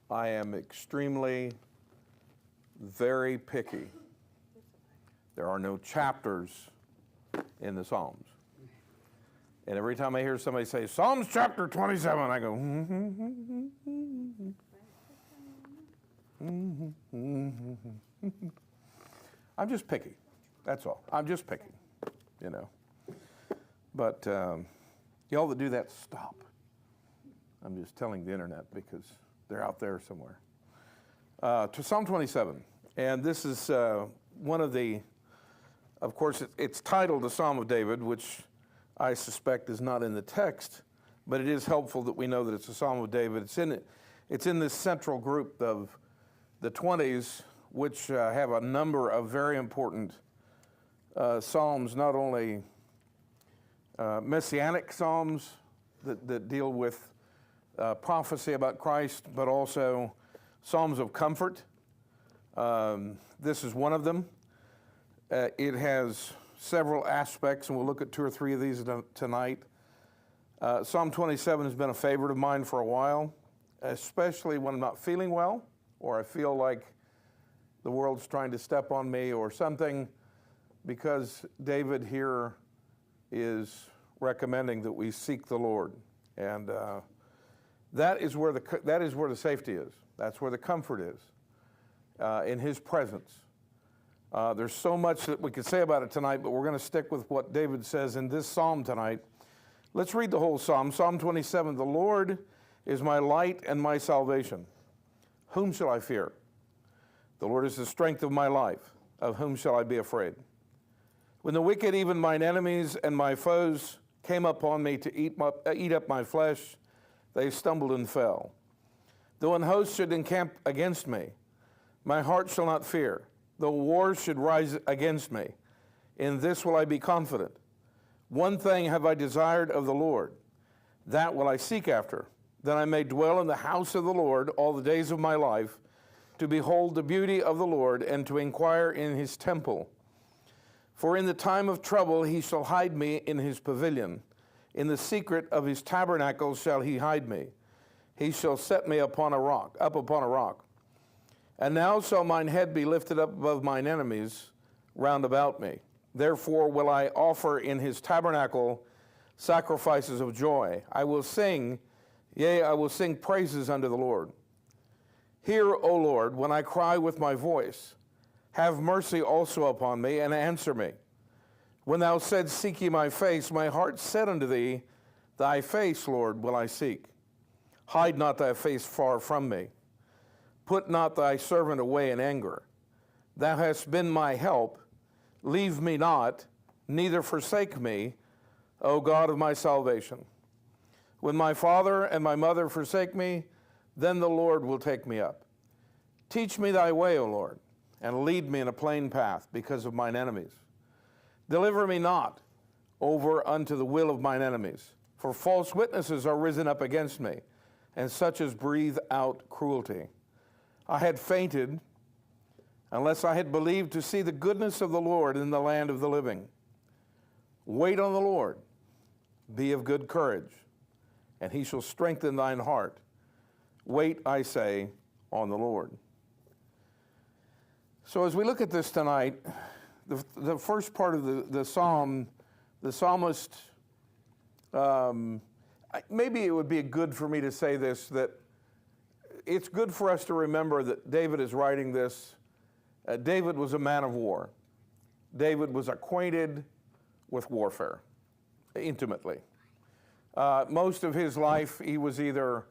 I am extremely, very picky. There are no chapters in the Psalms. And every time I hear somebody say, Psalms chapter 27, I go, I'm just picky. That's all. I'm just picky, you know. But y'all that do that, stop. I'm just telling the internet because they're out there somewhere. To Psalm 27. And this is one of the, of course, it's titled the Psalm of David, which I suspect is not in the text, but it is helpful that we know that it's a Psalm of David. It's in this central group of the 20s, which have a number of very important psalms, not only messianic psalms that deal with prophecy about Christ, but also psalms of comfort. This is one of them. It has several aspects, and we'll look at two or three of these tonight. Psalm 27 has been a favorite of mine for a while, especially when I'm not feeling well, or I feel like the world's trying to step on me or something, because David here is recommending that we seek the Lord. And that is where the safety is. That's where the comfort is, in His presence. There's so much that we could say about it tonight, but we're going to stick with what David says in this psalm tonight. Let's read the whole psalm. Psalm 27, the Lord is my light and my salvation. Whom shall I fear? The Lord is the strength of my life. Of whom shall I be afraid? When the wicked, even mine enemies and my foes, came upon me to eat up my flesh, they stumbled and fell. Though an host should encamp against me, my heart shall not fear. Though wars should rise against me, in this will I be confident. One thing have I desired of the Lord, that will I seek after, that I may dwell in the house of the Lord all the days of my life, to behold the beauty of the Lord, and to inquire in His temple. For in the time of trouble He shall hide me in His pavilion. In the secret of His tabernacle shall He hide me. He shall set me upon a rock. And now shall mine head be lifted up above mine enemies round about me. Therefore will I offer in His tabernacle sacrifices of joy. I will sing, yea, I will sing praises unto the Lord. Hear, O Lord, when I cry with my voice. Have mercy also upon me, and answer me. When thou saidst, seek ye my face, my heart said unto thee, thy face, Lord, will I seek. Hide not thy face far from me. Put not thy servant away in anger. Thou hast been my help. Leave me not, neither forsake me, O God of my salvation. When my father and my mother forsake me, then the Lord will take me up. Teach me thy way, O Lord, and lead me in a plain path because of mine enemies. Deliver me not over unto the will of mine enemies, for false witnesses are risen up against me, and such as breathe out cruelty. I had fainted unless I had believed to see the goodness of the Lord in the land of the living. Wait on the Lord, be of good courage, and He shall strengthen thine heart. Wait, I say, on the Lord. So as we look at this tonight, the first part of the psalm, the psalmist, maybe it would be good for me to say this, that it's good for us to remember that David is writing this. David was a man of war. David was acquainted with warfare intimately. Most of his life, he was either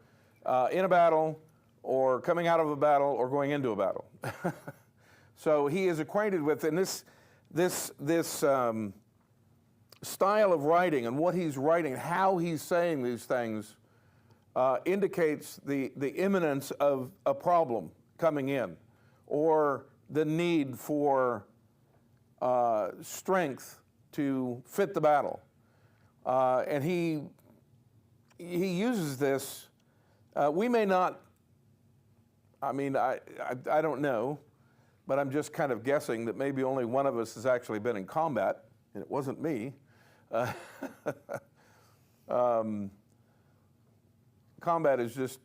in a battle or coming out of a battle or going into a battle. So he is acquainted with, and this style of writing and what he's writing, how he's saying these things, indicates the imminence of a problem coming in, or the need for strength to fit the battle. And he uses this. We may not, I don't know, but I'm just kind of guessing that maybe only one of us has actually been in combat, and it wasn't me. Combat is just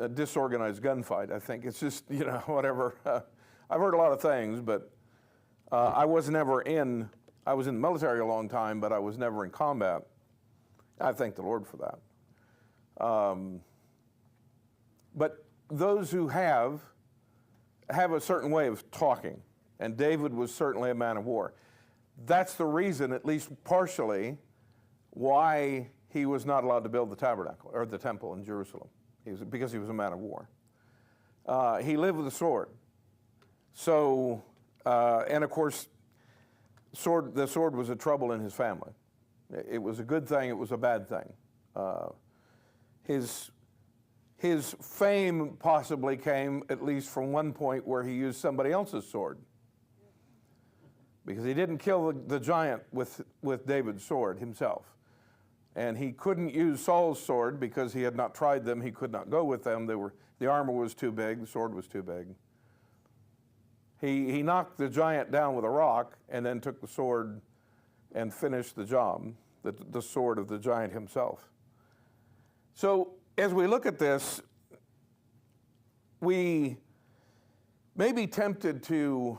a disorganized gunfight. I think it's just, whatever. I've heard a lot of things, but I was in the military a long time, but I was never in combat. I thank the Lord for that. But those who have a certain way of talking, and David was certainly a man of war. That's the reason, at least partially, why he was not allowed to build the tabernacle or the temple in Jerusalem. Because he was a man of war. He lived with a sword. So, and of course, the sword was a trouble in his family. It was a good thing, it was a bad thing. His fame possibly came at least from one point where he used somebody else's sword. Because he didn't kill the giant with David's sword himself. And he couldn't use Saul's sword because he had not tried them. He could not go with them. The armor was too big, the sword was too big. He knocked the giant down with a rock and then took the sword and finished the job, the sword of the giant himself. So as we look at this, we may be tempted to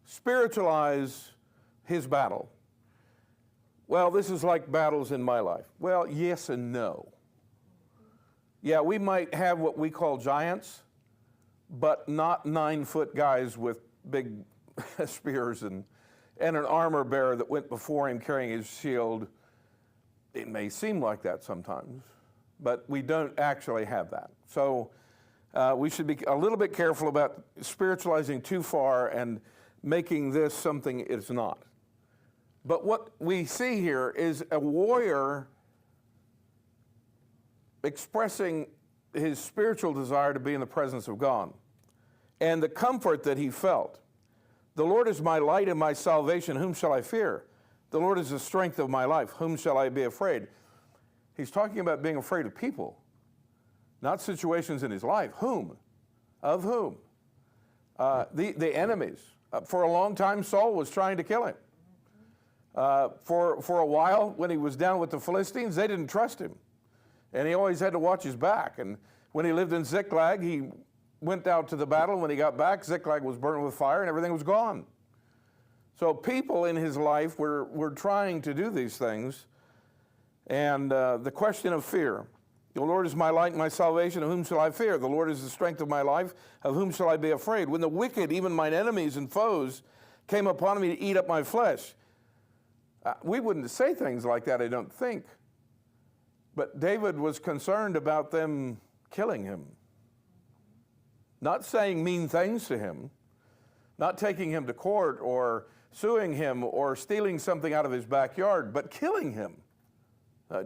spiritualize his battle. Well, this is like battles in my life. Well, yes and no. Yeah, we might have what we call giants, but not 9-foot guys with big spears and an armor bearer that went before him carrying his shield. It may seem like that sometimes, but we don't actually have that. So we should be a little bit careful about spiritualizing too far and making this something it's not. But what we see here is a warrior expressing his spiritual desire to be in the presence of God and the comfort that he felt. The Lord is my light and my salvation, whom shall I fear? The Lord is the strength of my life, whom shall I be afraid? He's talking about being afraid of people, not situations in his life. Whom? Of whom? The enemies. For a long time, Saul was trying to kill him. For a while, when he was down with the Philistines, they didn't trust him. And he always had to watch his back. And when he lived in Ziklag, he went out to the battle. When he got back, Ziklag was burnt with fire and everything was gone. So people in his life were trying to do these things. And the question of fear. The Lord is my light and my salvation, of whom shall I fear? The Lord is the strength of my life, of whom shall I be afraid? When the wicked, even mine enemies and foes, came upon me to eat up my flesh. We wouldn't say things like that, I don't think. But David was concerned about them killing him. Not saying mean things to him, not taking him to court or suing him or stealing something out of his backyard, but killing him.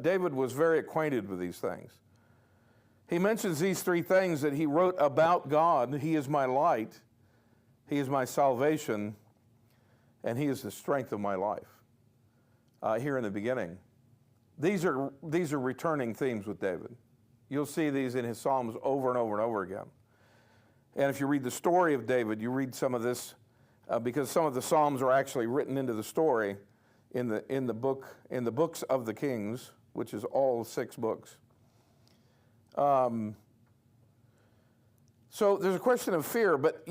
David was very acquainted with these things. He mentions these three things that he wrote about God. He is my light, he is my salvation, and he is the strength of my life. Here in the beginning. These are returning themes with David. You'll see these in his Psalms over and over and over again. And if you read the story of David, you read some of this, because some of the Psalms are actually written into the story in the books of the Kings, which is all 6 books. So there's a question of fear, but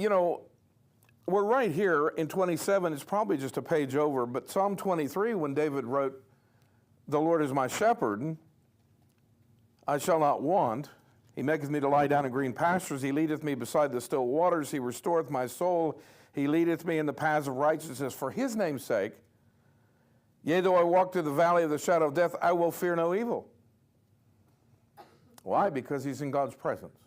we're right here in 27. It's probably just a page over, but Psalm 23, when David wrote, "The Lord is my shepherd, I shall not want. He maketh me to lie down in green pastures. He leadeth me beside the still waters. He restoreth my soul. He leadeth me in the paths of righteousness for his name's sake. Yea, though I walk through the valley of the shadow of death, I will fear no evil." Why? Because he's in God's presence.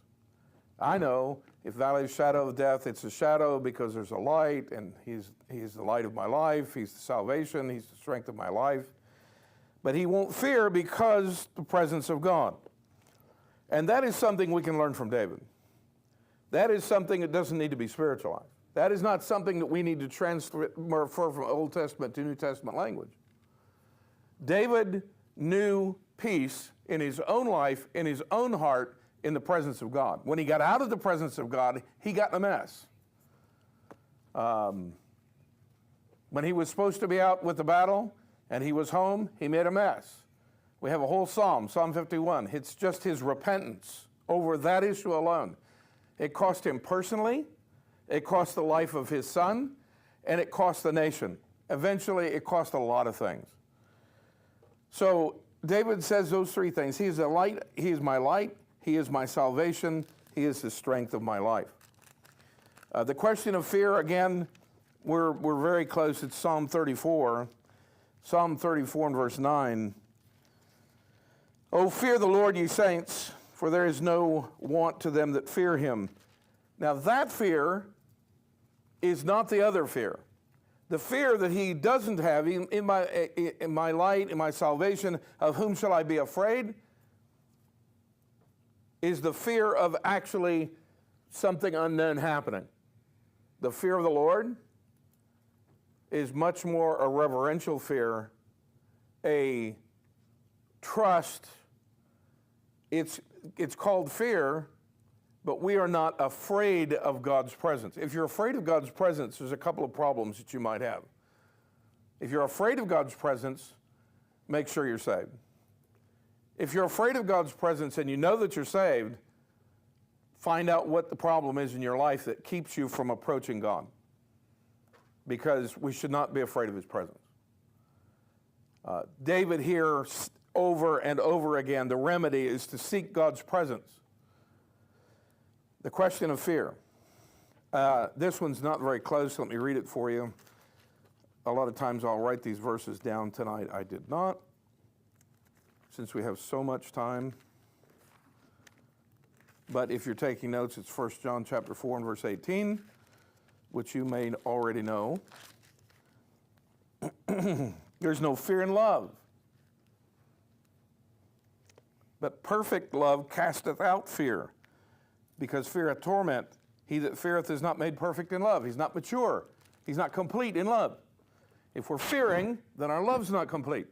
I know if valley of shadow of death, it's a shadow because there's a light, and he's the light of my life. He's the salvation. He's the strength of my life. But he won't fear because the presence of God. And that is something we can learn from David. That is something that doesn't need to be spiritualized. That is not something that we need to transfer from Old Testament to New Testament language. David knew peace in his own life, in his own heart, in the presence of God. When he got out of the presence of God, he got in a mess. When he was supposed to be out with the battle and he was home, he made a mess. We have a whole psalm, Psalm 51. It's just his repentance over that issue alone. It cost him personally, it cost the life of his son, and it cost the nation. Eventually, it cost a lot of things. So David says those three things. He is a light, he is my light, he is my salvation, he is the strength of my life. The question of fear, again, we're very close. It's Psalm 34. Psalm 34 and verse 9. Oh, fear the Lord, ye saints, for there is no want to them that fear him. Now that fear is not the other fear. The fear that he doesn't have, in my light, in my salvation, of whom shall I be afraid, is the fear of actually something unknown happening. The fear of the Lord is much more a reverential fear, a trust. It's called fear, but we are not afraid of God's presence. If you're afraid of God's presence, there's a couple of problems that you might have. If you're afraid of God's presence, make sure you're saved. If you're afraid of God's presence and you know that you're saved, find out what the problem is in your life that keeps you from approaching God. Because we should not be afraid of his presence. David here, over and over again, the remedy is to seek God's presence. The question of fear. This one's not very close. Let me read it for you. A lot of times I'll write these verses down. Tonight I did not, since we have so much time. But if you're taking notes, it's 1 John chapter 4 and verse 18, which you may already know. There's no fear in love, but perfect love casteth out fear, because fear hath torment. He that feareth is not made perfect in love. He's not mature. He's not complete in love. If we're fearing, then our love's not complete.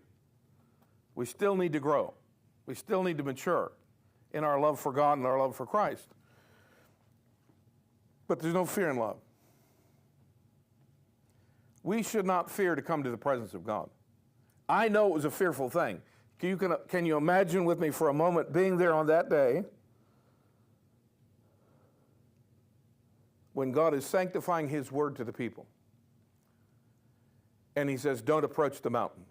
We still need to grow. We still need to mature in our love for God and our love for Christ. But there's no fear in love. We should not fear to come to the presence of God. I know it was a fearful thing. Can you imagine with me for a moment being there on that day when God is sanctifying his word to the people? And he says, don't approach the mountain.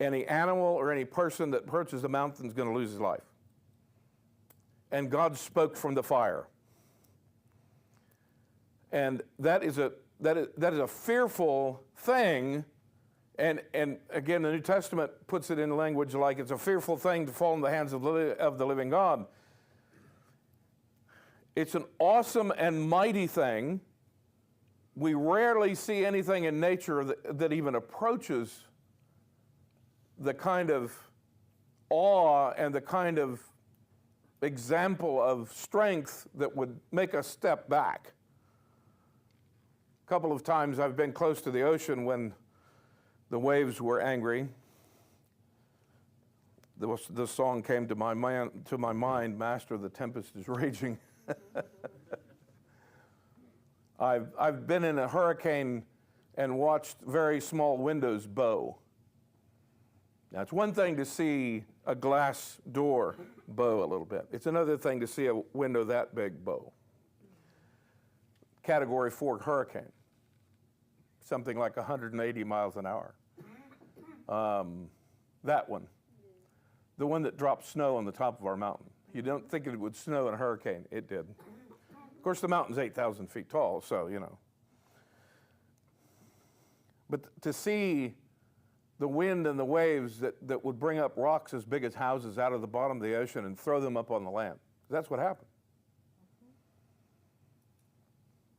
Any animal or any person that approaches the mountain is going to lose his life. And God spoke from the fire. And that is a fearful thing. And again, the New Testament puts it in language like it's a fearful thing to fall in the hands of the living God. It's an awesome and mighty thing. We rarely see anything in nature that even approaches the kind of awe and the kind of example of strength that would make us step back. A couple of times I've been close to the ocean when the waves were angry. The song came to my mind, Master, the tempest is raging. I've been in a hurricane and watched very small windows bow. Now, it's one thing to see a glass door bow a little bit. It's another thing to see a window that big bow. Category 4 hurricane, something like 180 miles an hour. That one, the one that dropped snow on the top of our mountain. You don't think it would snow in a hurricane. It did. Of course, the mountain's 8,000 feet tall, so, you know. But to see the wind and the waves that would bring up rocks as big as houses out of the bottom of the ocean and throw them up on the land. That's what happened.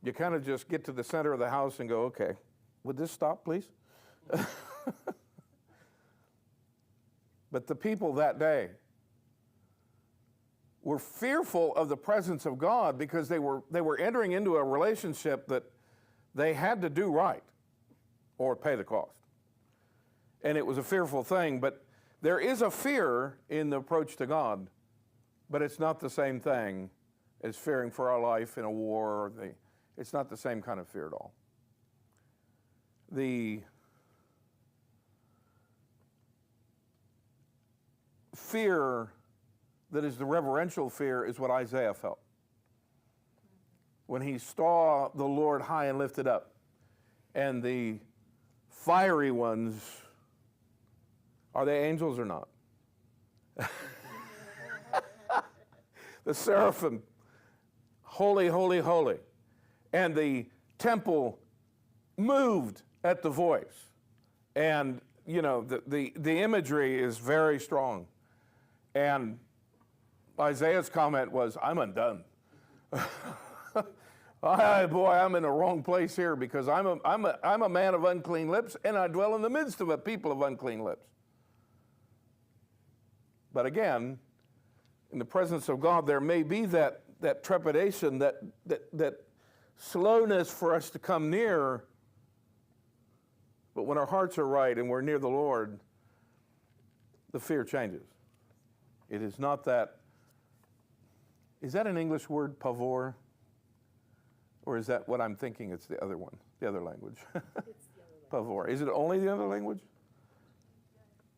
You kind of just get to the center of the house and go, okay, would this stop, please? But the people that day were fearful of the presence of God because they were entering into a relationship that they had to do right or pay the cost. And it was a fearful thing, but there is a fear in the approach to God, but it's not the same thing as fearing for our life in a war. It's not the same kind of fear at all. The fear that is the reverential fear is what Isaiah felt when he saw the Lord high and lifted up, and the fiery ones, are they angels or not? The seraphim, holy, holy, holy. And the temple moved at the voice. And, you know, the imagery is very strong. And Isaiah's comment was, I'm undone. Boy, I'm in the wrong place here, because I'm a man of unclean lips, and I dwell in the midst of a people of unclean lips. But again, in the presence of God, there may be that trepidation, that slowness for us to come near. But when our hearts are right and we're near the Lord, the fear changes. It is not that. Is that an English word, pavor? Or is that what I'm thinking? It's the other one, the other language. It's the other language. Pavor. Is it only the other language?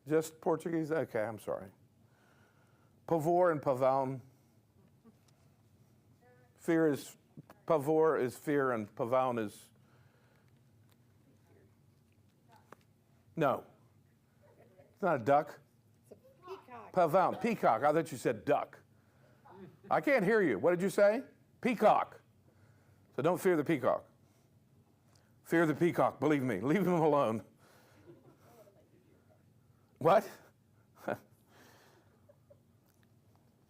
Just Portuguese? Okay, I'm sorry. Pavor and pavão. Pavor is fear, and pavão is. No. It's not a duck. It's a peacock. Pavão, peacock. I thought you said duck. I can't hear you. What did you say? Peacock. So don't fear the peacock. Fear the peacock, believe me. Leave him alone. What? I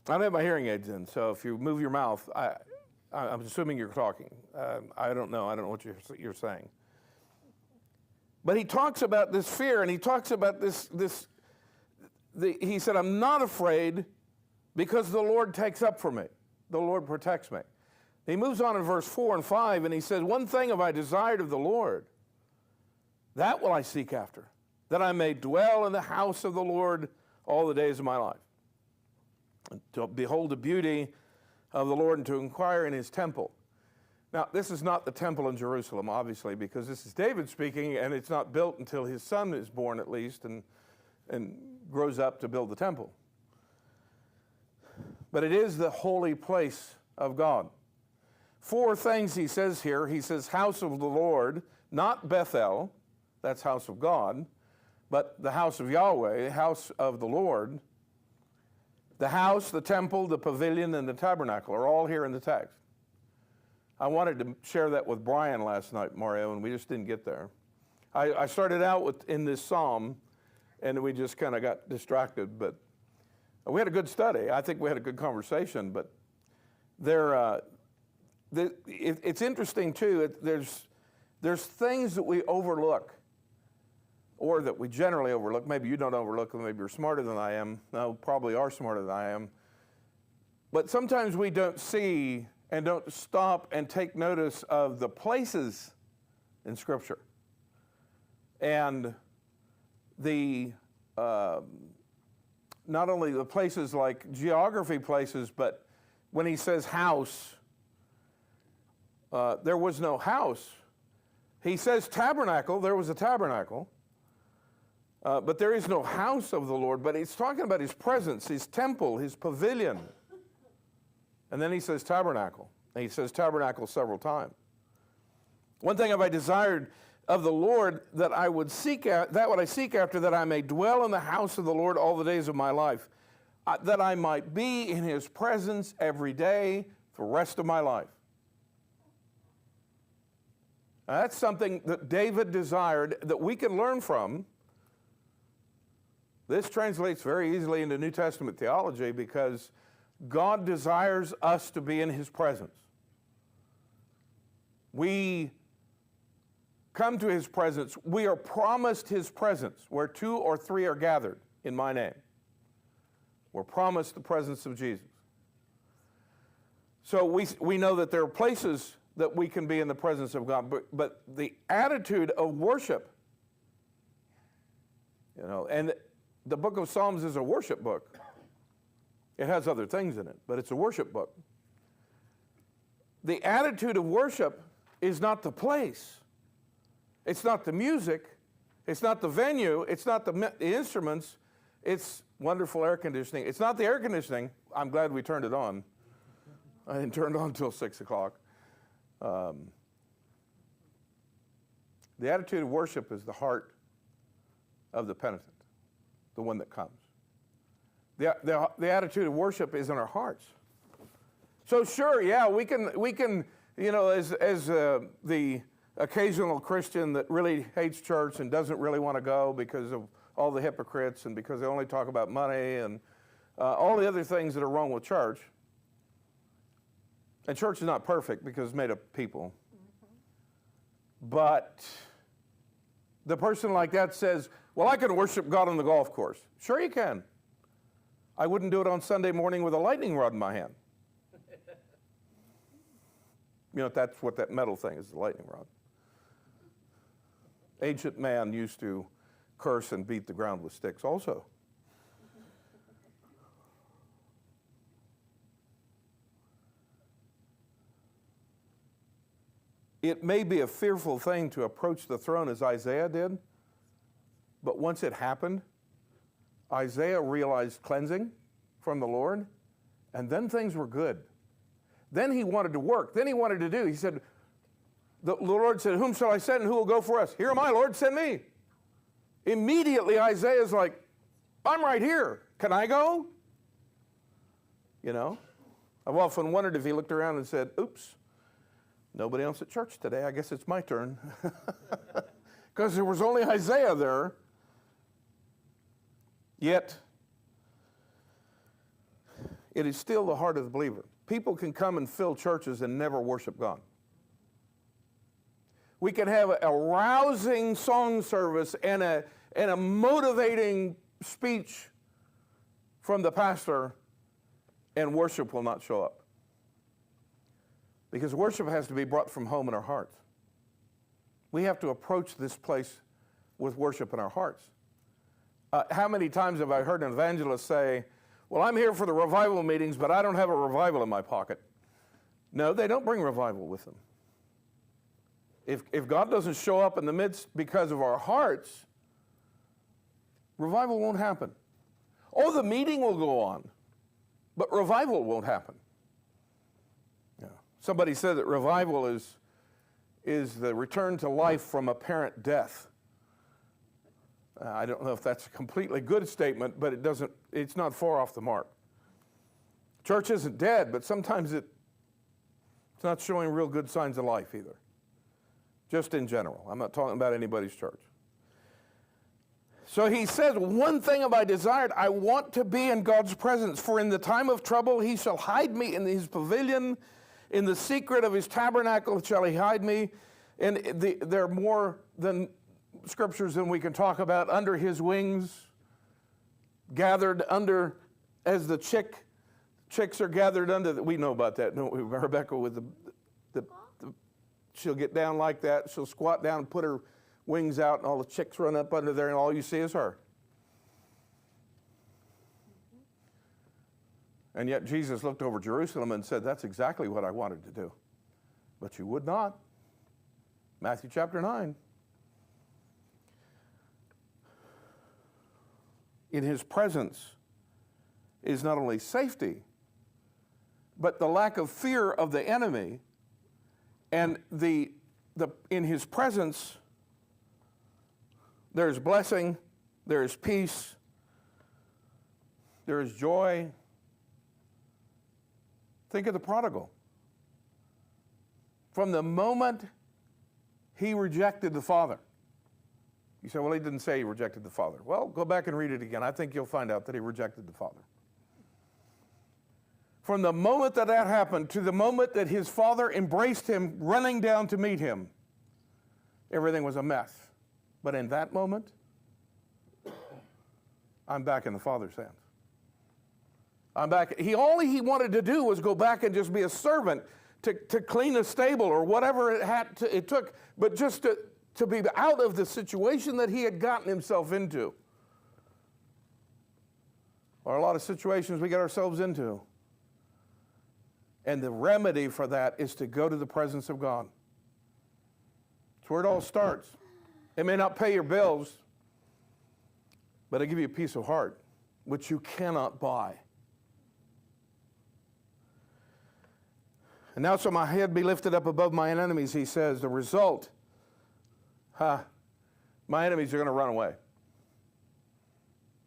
don't have my hearing aids in, so if you move your mouth, I'm assuming you're talking. I don't know. I don't know what you're saying. But he talks about this fear, and he talks about he said, I'm not afraid because the Lord takes up for me. The Lord protects me. He moves on in verse 4 and 5, and he says, one thing have I desired of the Lord, that will I seek after, that I may dwell in the house of the Lord all the days of my life, and to behold the beauty of the Lord and to inquire in his temple. Now, this is not the temple in Jerusalem, obviously, because this is David speaking, and it's not built until his son is born, at least, and grows up to build the temple. But it is the holy place of God. 4 things he says here. He says, house of the Lord, not Bethel, that's house of God, but the house of Yahweh, house of the Lord. The house, the temple, the pavilion, and the tabernacle are all here in the text. I wanted to share that with Brian last night, Mario, and we just didn't get there. I started out in this psalm, and we just kind of got distracted, but we had a good study. I think we had a good conversation, but it's interesting, too. There's things that we overlook, or that we generally overlook. Maybe you don't overlook them. Maybe you're smarter than I am. No, probably are smarter than I am. But sometimes we don't see and don't stop and take notice of the places in Scripture. And not only the places like geography places, but when he says house, there was no house. He says tabernacle, there was a tabernacle. But there is no house of the Lord. But he's talking about his presence, his temple, his pavilion. And then he says tabernacle. And he says tabernacle several times. One thing have I desired of the Lord, that I would seek that what I seek after, that I may dwell in the house of the Lord all the days of my life, that I might be in his presence every day for the rest of my life. Now, that's something that David desired that we can learn from. This translates very easily into New Testament theology, because God desires us to be in his presence. We come to his presence. We are promised his presence. Where 2 or 3 are gathered in my name, we're promised the presence of Jesus. So we know that there are places that we can be in the presence of God, but the attitude of worship, and the book of Psalms is a worship book. It has other things in it, but it's a worship book. The attitude of worship is not the place. It's not the music. It's not the venue. It's not the instruments. It's wonderful air conditioning. It's not the air conditioning. I'm glad we turned it on. I didn't turn it on until 6 o'clock. The attitude of worship is the heart of the penitent, the one that comes. The attitude of worship is in our hearts. So sure, yeah, we can, you know, as the occasional Christian that really hates church and doesn't really want to go because of all the hypocrites and because they only talk about money and all the other things that are wrong with church. And church is not perfect because it's made of people. But the person like that says, well, I can worship God on the golf course. Sure you can. I wouldn't do it on Sunday morning with a lightning rod in my hand. You know, that's what that metal thing is, the lightning rod. Ancient man used to curse and beat the ground with sticks also. It may be a fearful thing to approach the throne as Isaiah did, but once it happened, Isaiah realized cleansing from the Lord, and then things were good. Then he wanted to work. Then he wanted to do. He said, the Lord said, whom shall I send and who will go for us? Here am I, Lord, send me. Immediately Isaiah's like, I'm right here. Can I go? You know, I've often wondered if he looked around and said, oops, nobody else at church today. I guess it's my turn. Because there was only Isaiah there. Yet, it is still the heart of the believer. People can come and fill churches and never worship God. We can have a rousing song service and a motivating speech from the pastor, and worship will not show up. Because worship has to be brought from home in our hearts. We have to approach this place with worship in our hearts. How many times have I heard an evangelist say, well, I'm here for the revival meetings, but I don't have a revival in my pocket. No, they don't bring revival with them. If God doesn't show up in the midst because of our hearts, revival won't happen. Oh, the meeting will go on, but revival won't happen. Yeah. Somebody said that revival is the return to life from apparent death. I don't know if that's a completely good statement, but it's not far off the mark. Church isn't dead, but sometimes it's not showing real good signs of life either. Just in general. I'm not talking about anybody's church. So he says, one thing have I desired, I want to be in God's presence, for in the time of trouble he shall hide me in his pavilion, in the secret of his tabernacle shall he hide me. And there are more than scriptures than we can talk about. Under his wings, gathered under, as the chicks are gathered under, we know about that, don't we? Rebecca with she'll get down like that, she'll squat down and put her wings out, and all the chicks run up under there, and all you see is her. And yet Jesus looked over Jerusalem and said, that's exactly what I wanted to do. But you would not. Matthew chapter 9. In his presence is not only safety, but the lack of fear of the enemy, and in his presence there is blessing, there is peace, there is joy. Think of the prodigal. From the moment he rejected the Father. You say, well, he didn't say he rejected the Father. Well, go back and read it again. I think you'll find out that he rejected the Father. From the moment that happened to the moment that his father embraced him, running down to meet him, everything was a mess. But in that moment, I'm back in the Father's hands. I'm back. All he wanted to do was go back and just be a servant to clean a stable or whatever it took, but just to be out of the situation that he had gotten himself into. Or a lot of situations we get ourselves into. And the remedy for that is to go to the presence of God. That's where it all starts. It may not pay your bills, but it'll give you a peace of heart. which you cannot buy. And now shall my head be lifted up above my enemies, he says. The result, my enemies are going to run away.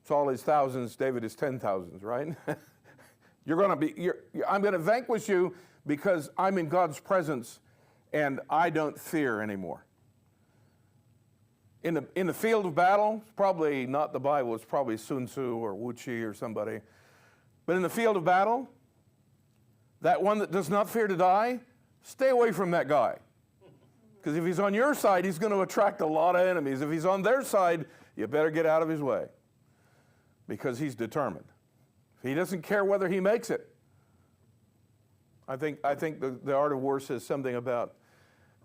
Saul is thousands, David is 10,000s, right? I'm going to vanquish you because I'm in God's presence and I don't fear anymore. In the field of battle, it's probably not the Bible, it's probably Sun Tzu or Wu Chi or somebody. But in the field of battle, that one that does not fear to die, stay away from that guy. Because if he's on your side, he's going to attract a lot of enemies. If he's on their side, you better get out of his way. Because he's determined. He doesn't care whether he makes it. I think the Art of War says something about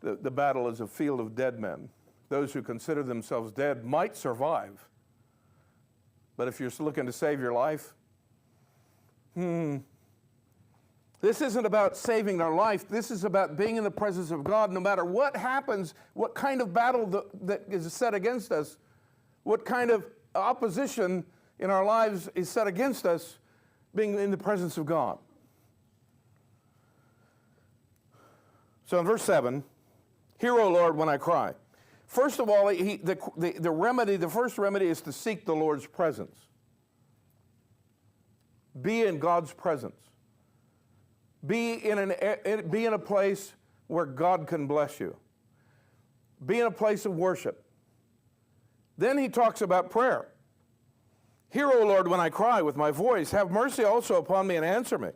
the battle as a field of dead men. Those who consider themselves dead might survive. But if you're looking to save your life, this isn't about saving our life. This is about being in the presence of God no matter what happens, what kind of battle that is set against us, what kind of opposition in our lives is set against us, being in the presence of God. So in verse 7, hear, O Lord, when I cry. First of all, the first remedy is to seek the Lord's presence. Be in God's presence. Be in a place where God can bless you. Be in a place of worship. Then he talks about prayer. Hear, O Lord, when I cry with my voice. Have mercy also upon me and answer me.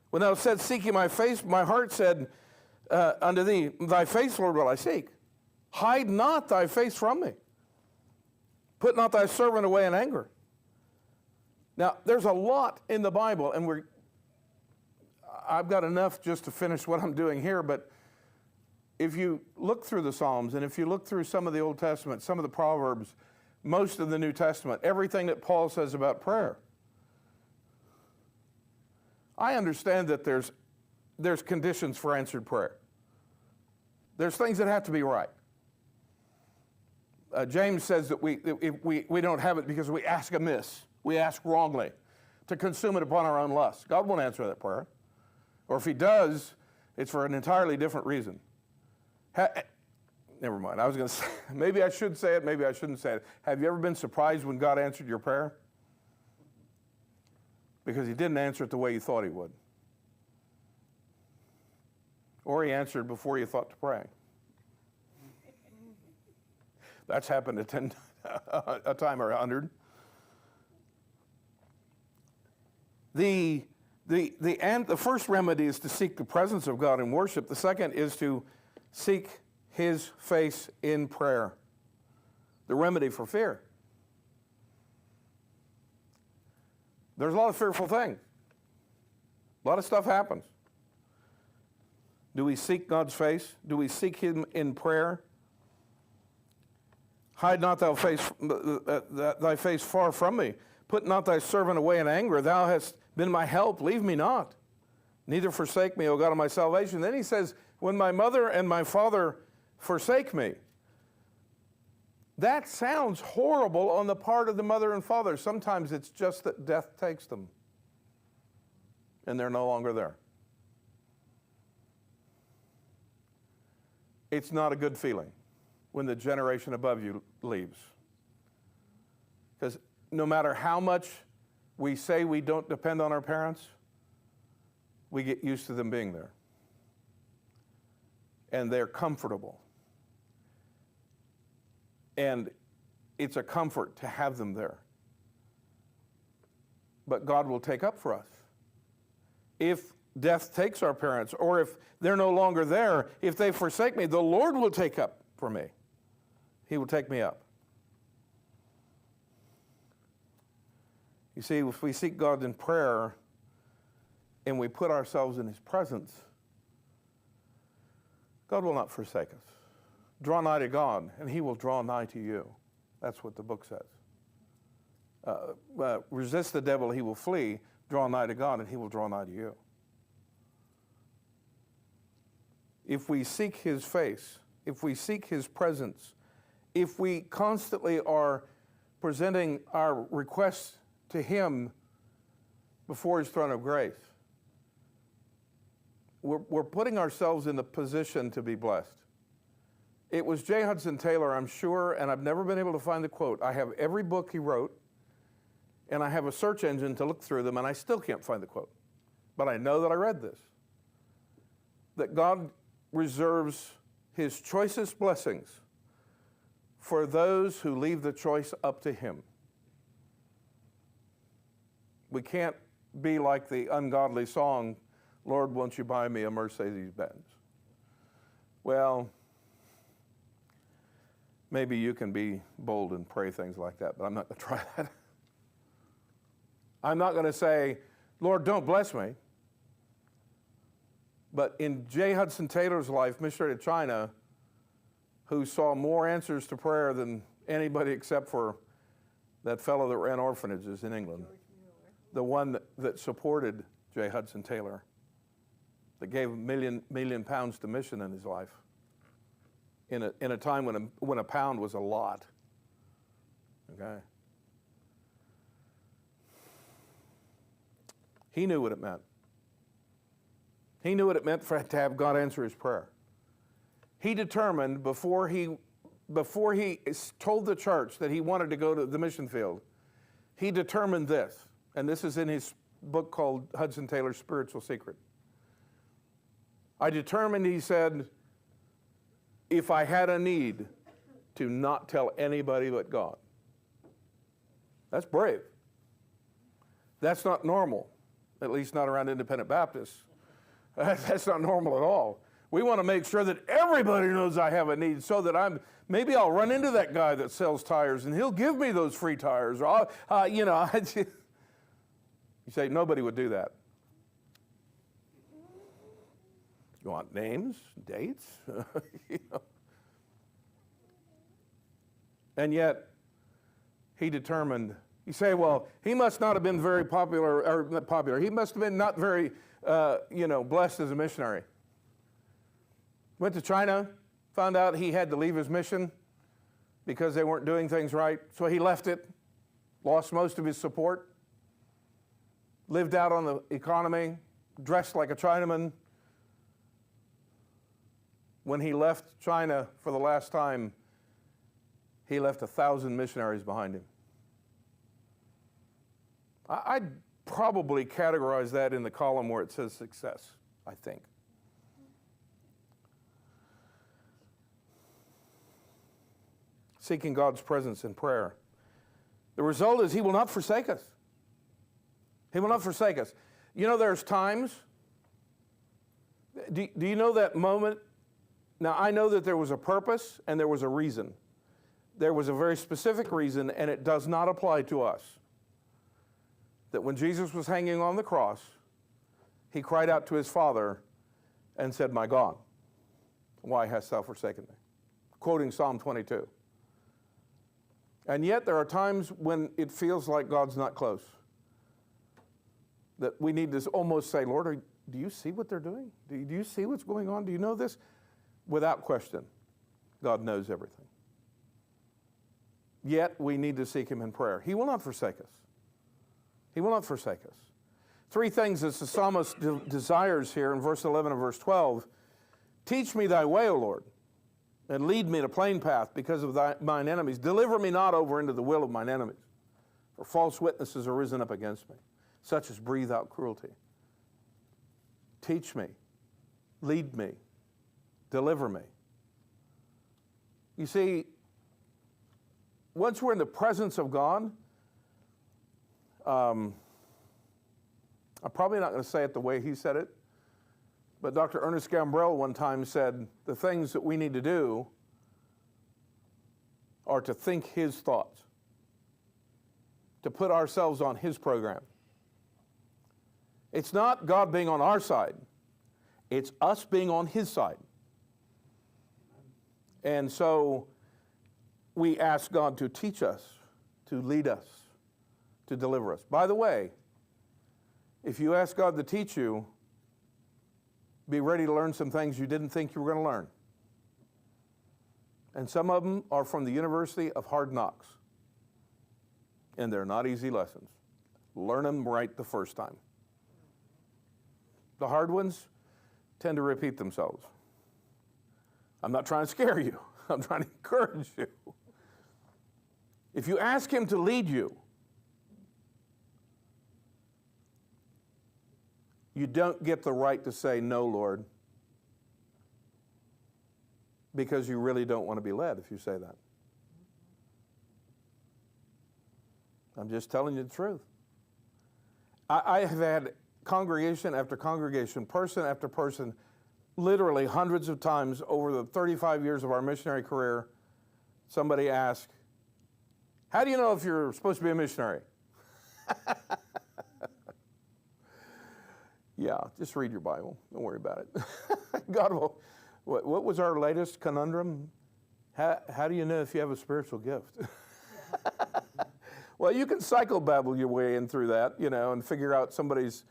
When thou saidst, seek ye my face, my heart said unto thee, thy face, Lord, will I seek. Hide not thy face from me. Put not thy servant away in anger. Now, there's a lot in the Bible, and I've got enough just to finish what I'm doing here, but if you look through the Psalms, and if you look through some of the Old Testament, some of the Proverbs, most of the New Testament, everything that Paul says about prayer, I understand that there's conditions for answered prayer. There's things that have to be right. James says that we don't have it because we ask amiss. We ask wrongly to consume it upon our own lust. God won't answer that prayer. Or if he does, it's for an entirely different reason. Never mind. I was going to say, maybe I should say it, maybe I shouldn't say it. Have you ever been surprised when God answered your prayer? Because he didn't answer it the way you thought he would. Or he answered before you thought to pray. That's happened a time or 100. The first remedy is to seek the presence of God in worship. The second is to seek his face in prayer. The remedy for fear. There's a lot of fearful things. A lot of stuff happens. Do we seek God's face? Do we seek him in prayer? Hide not thy face far from me. Put not thy servant away in anger. Thou hast been my help. Leave me not. Neither forsake me, O God of my salvation. Then he says, when my mother and my father forsake me. That sounds horrible on the part of the mother and father. Sometimes it's just that death takes them. And they're no longer there. It's not a good feeling when the generation above you leaves. Because no matter how much we say we don't depend on our parents, we get used to them being there. And they're comfortable. And it's a comfort to have them there. But God will take up for us. If death takes our parents, or if they're no longer there, if they forsake me, the Lord will take up for me. He will take me up. You see, if we seek God in prayer and we put ourselves in his presence, God will not forsake us. Draw nigh to God, and he will draw nigh to you. That's what the book says. Resist the devil, he will flee. Draw nigh to God, and he will draw nigh to you. If we seek his face, if we seek his presence, if we constantly are presenting our requests to Him before His throne of grace. We're putting ourselves in the position to be blessed. It was J. Hudson Taylor, I'm sure, and I've never been able to find the quote. I have every book he wrote, and I have a search engine to look through them, and I still can't find the quote. But I know that I read this, that God reserves His choicest blessings for those who leave the choice up to Him. We can't be like the ungodly song, Lord, won't you buy me a Mercedes-Benz? Well, maybe you can be bold and pray things like that, but I'm not going to try that. I'm not going to say, Lord, don't bless me. But in J. Hudson Taylor's life, missionary to China, who saw more answers to prayer than anybody except for that fellow that ran orphanages in England, the one that supported J. Hudson Taylor, that gave £1 million to mission in his life, in a time when a pound was a lot. Okay? He knew what it meant. He knew what it meant to have God answer his prayer. He determined before he told the church that he wanted to go to the mission field, he determined this, and this is in his book called Hudson Taylor's Spiritual Secret. I determined, he said, if I had a need, to not tell anybody but God. That's brave. That's not normal, at least not around independent Baptists. That's not normal at all. We want to make sure that everybody knows I have a need, so that maybe I'll run into that guy that sells tires and he'll give me those free tires. Or you say nobody would do that. You want names, dates? And yet, he determined, you say, well, he must not have been very popular, or not popular. He must have been not very, blessed as a missionary. Went to China, found out he had to leave his mission because they weren't doing things right. So he left it, lost most of his support, lived out on the economy, dressed like a Chinaman. When he left China for the last time, he left 1,000 missionaries behind him. I'd probably categorize that in the column where it says success, I think. Seeking God's presence in prayer. The result is He will not forsake us. He will not forsake us. You know, there's times, do you know that moment? Now, I know that there was a purpose and there was a reason. There was a very specific reason, and it does not apply to us. That when Jesus was hanging on the cross, He cried out to His Father and said, my God, why hast thou forsaken me? Quoting Psalm 22. And yet there are times when it feels like God's not close. That we need to almost say, Lord, do you see what they're doing? Do you see what's going on? Do you know this? Without question, God knows everything. Yet we need to seek Him in prayer. He will not forsake us. He will not forsake us. 3 things that the psalmist desires here in verse 11 and verse 12. Teach me thy way, O Lord, and lead me in a plain path because of mine enemies. Deliver me not over into the will of mine enemies, for false witnesses are risen up against me, such as breathe out cruelty. Teach me, lead me, deliver me. You see, once we're in the presence of God, I'm probably not going to say it the way he said it, but Dr. Ernest Gambrell one time said, the things that we need to do are to think His thoughts, to put ourselves on His program. It's not God being on our side, it's us being on His side. And so we ask God to teach us, to lead us, to deliver us. By the way, if you ask God to teach you, be ready to learn some things you didn't think you were going to learn. And some of them are from the University of Hard Knocks. And they're not easy lessons. Learn them right the first time. The hard ones tend to repeat themselves. I'm not trying to scare you. I'm trying to encourage you. If you ask him to lead you, you don't get the right to say, no, Lord, because you really don't want to be led if you say that. I'm just telling you the truth. I have had congregation after congregation, person after person, literally hundreds of times over the 35 years of our missionary career, somebody ask, how do you know if you're supposed to be a missionary? Yeah, just read your Bible. Don't worry about it. God will. What was our latest conundrum? How do you know if you have a spiritual gift? Well, you can psychobabble your way in through that, and figure out somebody's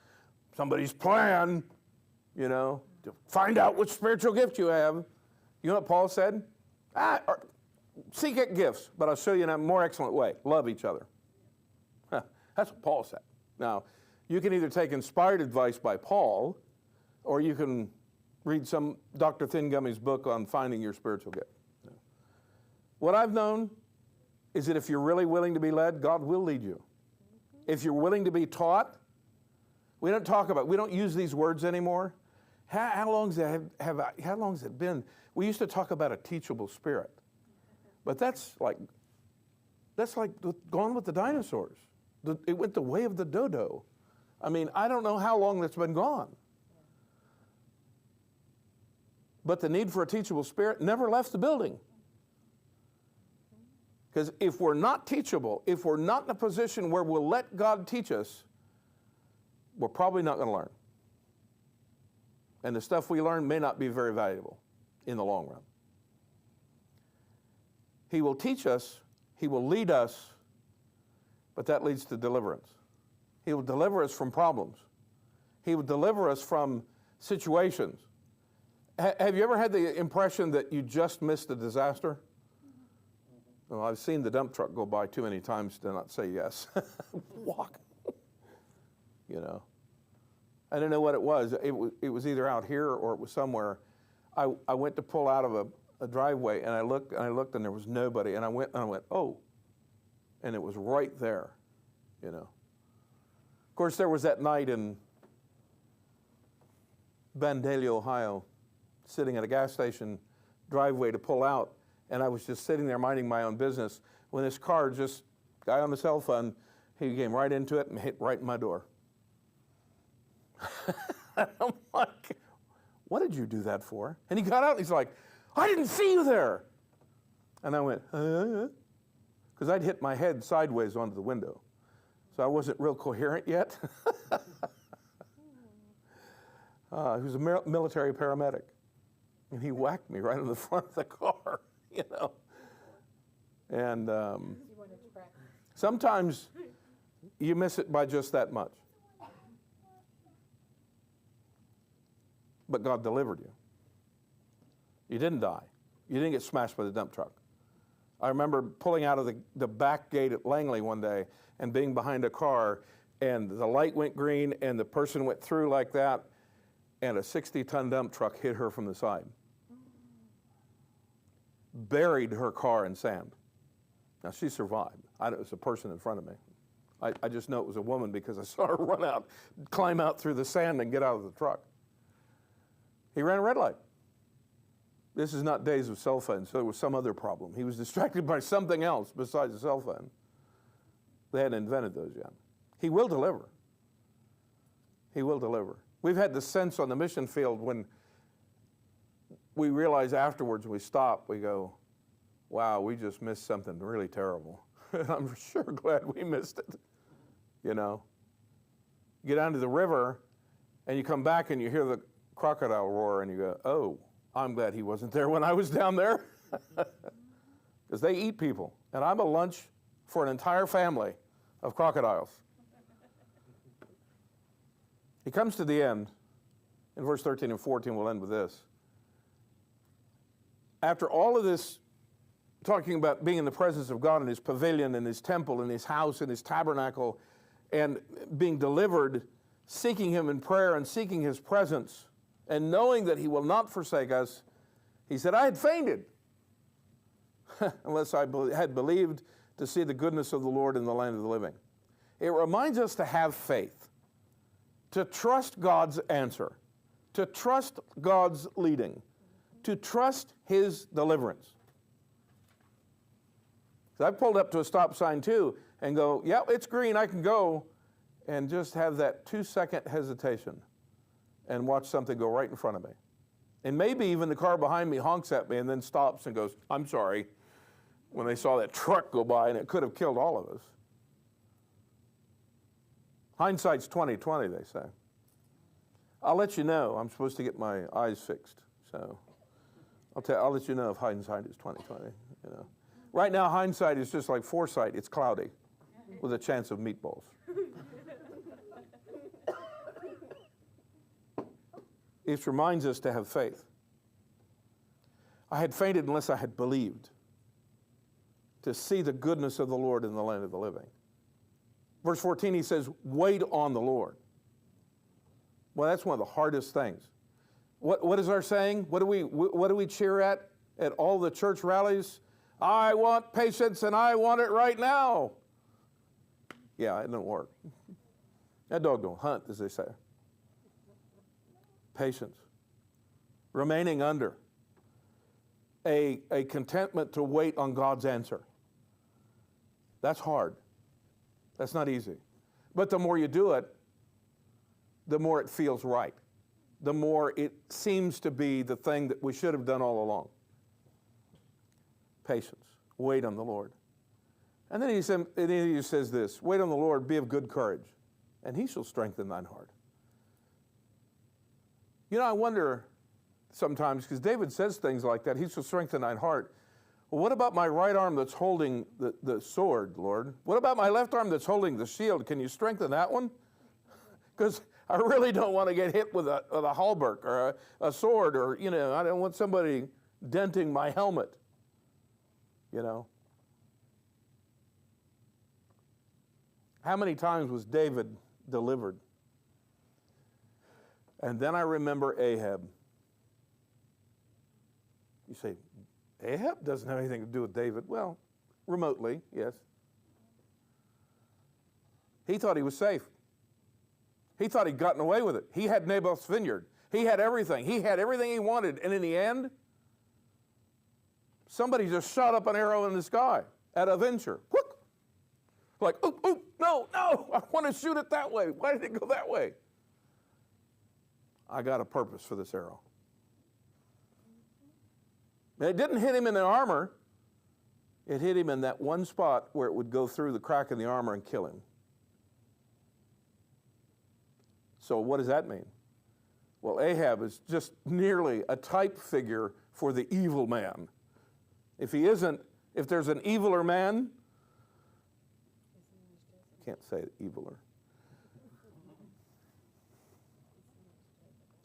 plan, to find out what spiritual gift you have. You know what Paul said? Seek out gifts, but I'll show you in a more excellent way. Love each other. That's what Paul said. Now, you can either take inspired advice by Paul, or you can read some Dr. Thingummy's book on finding your spiritual gift. What I've known is that if you're really willing to be led, God will lead you. If you're willing to be taught, we don't use these words anymore. How long has it been? We used to talk about a teachable spirit, but that's like gone with the dinosaurs. It went the way of the dodo. I mean, I don't know how long that's been gone. But the need for a teachable spirit never left the building. Because if we're not teachable, if we're not in a position where we'll let God teach us, we're probably not going to learn. And the stuff we learn may not be very valuable in the long run. He will teach us, he will lead us, but that leads to deliverance. He will deliver us from problems. He will deliver us from situations. Have you ever had the impression that you just missed a disaster? Well, I've seen the dump truck go by too many times to not say yes. Walk. I didn't know what it was. It was either out here or it was somewhere. I went to pull out of a driveway, and I looked, and there was nobody. And I went, oh. And it was right there, Of course, there was that night in Vandalia, Ohio, sitting at a gas station driveway to pull out, and I was just sitting there minding my own business when this car, guy on the cell phone, he came right into it and hit right in my door. I'm like, what did you do that for? And he got out and he's like, I didn't see you there. And I went, because I'd hit my head sideways onto the window. So I wasn't real coherent yet. He was a military paramedic. And he whacked me right in the front of the car, And sometimes you miss it by just that much. But God delivered you. You didn't die. You didn't get smashed by the dump truck. I remember pulling out of the back gate at Langley one day and being behind a car, and the light went green, and the person went through like that, and a 60-ton dump truck hit her from the side. Buried her car in sand. Now, she survived. It was a person in front of me. I just know it was a woman because I saw her climb out through the sand and get out of the truck. He ran a red light. This is not days of cell phones, so there was some other problem. He was distracted by something else besides the cell phone. They hadn't invented those yet. He will deliver. He will deliver. We've had the sense on the mission field when we realize afterwards we stop, we go, wow, we just missed something really terrible. I'm sure glad we missed it. You get down to the river and you come back and you hear the crocodile roar and you go, oh, I'm glad he wasn't there when I was down there. Because they eat people. And I'm a lunch for an entire family of crocodiles. He comes to the end. In verse 13 and 14, we'll end with this. After all of this, talking about being in the presence of God in his pavilion, in his temple, in his house, in his tabernacle, and being delivered, seeking him in prayer and seeking his presence, and knowing that he will not forsake us, he said, I had fainted unless I had believed to see the goodness of the Lord in the land of the living. It reminds us to have faith, to trust God's answer, to trust God's leading, to trust his deliverance. So I pulled up to a stop sign too and go, yeah, it's green, I can go, and just have that 2-second hesitation and watch something go right in front of me. And maybe even the car behind me honks at me and then stops and goes, I'm sorry, when they saw that truck go by, and it could have killed all of us. Hindsight's 20/20, they say. I'll let you know. I'm supposed to get my eyes fixed, so I'll let you know if hindsight is 20/20. You know, right now hindsight is just like foresight. It's cloudy, with a chance of meatballs. It reminds us to have faith. I had fainted unless I had believed to see the goodness of the Lord in the land of the living. Verse 14, he says, wait on the Lord. Well, that's one of the hardest things. What is our saying? What do we cheer at all the church rallies? I want patience and I want it right now. Yeah, it don't work. That dog don't hunt, as they say. Patience. Remaining under. A contentment to wait on God's answer. That's hard. That's not easy. But the more you do it, the more it feels right. The more it seems to be the thing that we should have done all along. Patience. Wait on the Lord. And then he says this, wait on the Lord, be of good courage, and he shall strengthen thine heart. You know, I wonder sometimes, because David says things like that, he shall strengthen thine heart. Well, what about my right arm that's holding the sword, Lord? What about my left arm that's holding the shield? Can you strengthen that one? Because I really don't want to get hit with a halberd or a sword, or, you know, I don't want somebody denting my helmet, you know. How many times was David delivered? And then I remember Ahab. You say, Ahab doesn't have anything to do with David. Well, remotely, yes. He thought he was safe. He thought he'd gotten away with it. He had Naboth's vineyard. He had everything. He had everything he wanted. And in the end, somebody just shot up an arrow in the sky at a venture. Whoop! Like, oh, no, I want to shoot it that way. Why did it go that way? I got a purpose for this arrow. It didn't hit him in the armor. It hit him in that one spot where it would go through the crack in the armor and kill him. So what does that mean? Well, Ahab is just nearly a type figure for the evil man. If there's an eviler man, can't say eviler.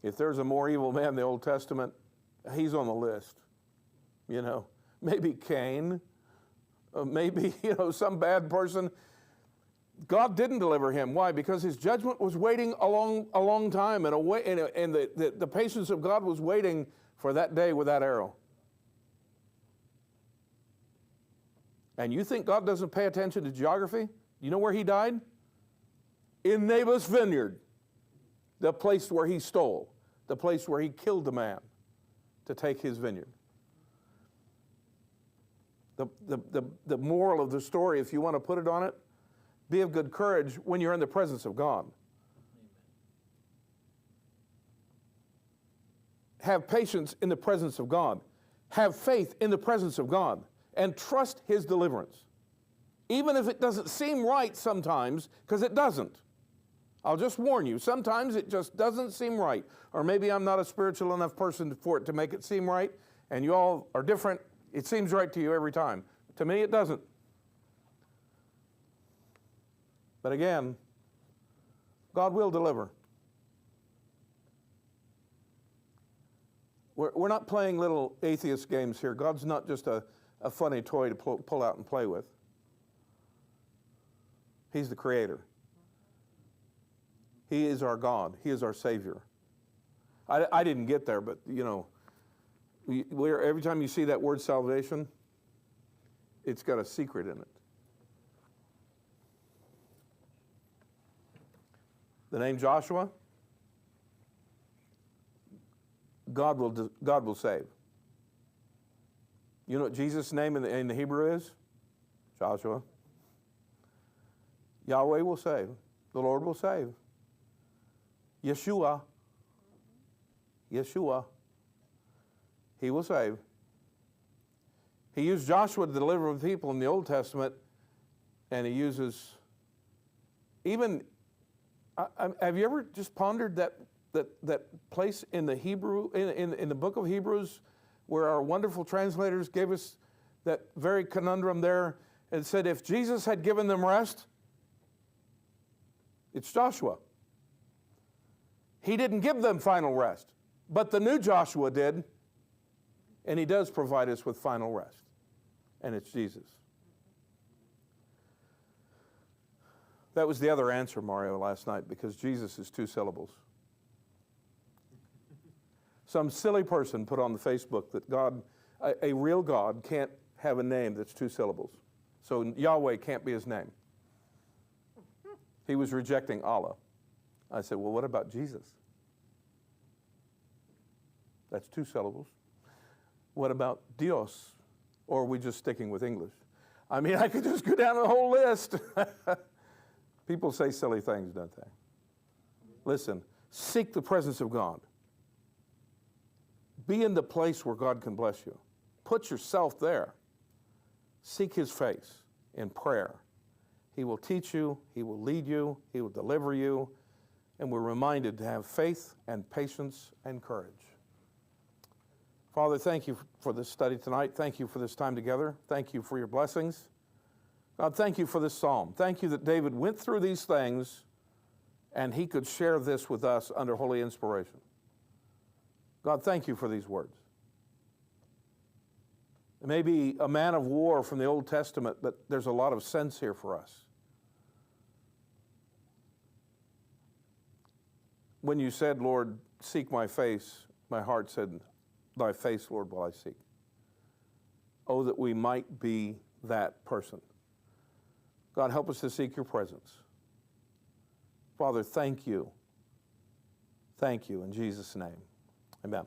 If there's a more evil man in the Old Testament, he's on the list. You know, maybe Cain, maybe, some bad person. God didn't deliver him. Why? Because his judgment was waiting a long time, and the patience of God was waiting for that day with that arrow. And you think God doesn't pay attention to geography? You know where he died? In Naboth's vineyard, the place where he stole, the place where he killed the man to take his vineyard. The moral of the story, if you want to put it on it, be of good courage when you're in the presence of God. Have patience in the presence of God. Have faith in the presence of God. And trust his deliverance. Even if it doesn't seem right sometimes, because it doesn't. I'll just warn you, sometimes it just doesn't seem right. Or maybe I'm not a spiritual enough person for it to make it seem right, and you all are different. It seems right to you every time. To me, it doesn't. But again, God will deliver. We're not playing little atheist games here. God's not just a funny toy to pull out and play with. He's the creator. He is our God. He is our Savior. I didn't get there, but you know, every time you see that word salvation, it's got a secret in it. The name Joshua, God will save. You know what Jesus' name in the Hebrew is? Joshua. Yahweh will save. The Lord will save. Yeshua. He will save. He used Joshua to deliver the people in the Old Testament, and he uses even. Have you ever just pondered that place in the Hebrew in the book of Hebrews, where our wonderful translators gave us that very conundrum there, and said if Jesus had given them rest, it's Joshua. He didn't give them final rest, but the new Joshua did, and he does provide us with final rest, and it's Jesus. That was the other answer, Mario, last night, because Jesus is 2 syllables. Some silly person put on the Facebook that God, a real God, can't have a name that's 2 syllables. So Yahweh can't be his name. He was rejecting Allah. I said, well, what about Jesus? That's 2 syllables. What about Dios? Or are we just sticking with English? I mean, I could just go down the whole list. People say silly things, don't they? Listen, seek the presence of God. Be in the place where God can bless you. Put yourself there. Seek his face in prayer. He will teach you, he will lead you, he will deliver you, and we're reminded to have faith and patience and courage. Father, thank you for this study tonight. Thank you for this time together. Thank you for your blessings. God, thank you for this psalm. Thank you that David went through these things and he could share this with us under holy inspiration. God, thank you for these words. It may be a man of war from the Old Testament, but there's a lot of sense here for us. When you said, Lord, seek my face, my heart said, thy face, Lord, will I seek. Oh, that we might be that person. God, help us to seek your presence. Father, thank you. Thank you in Jesus' name. Amen.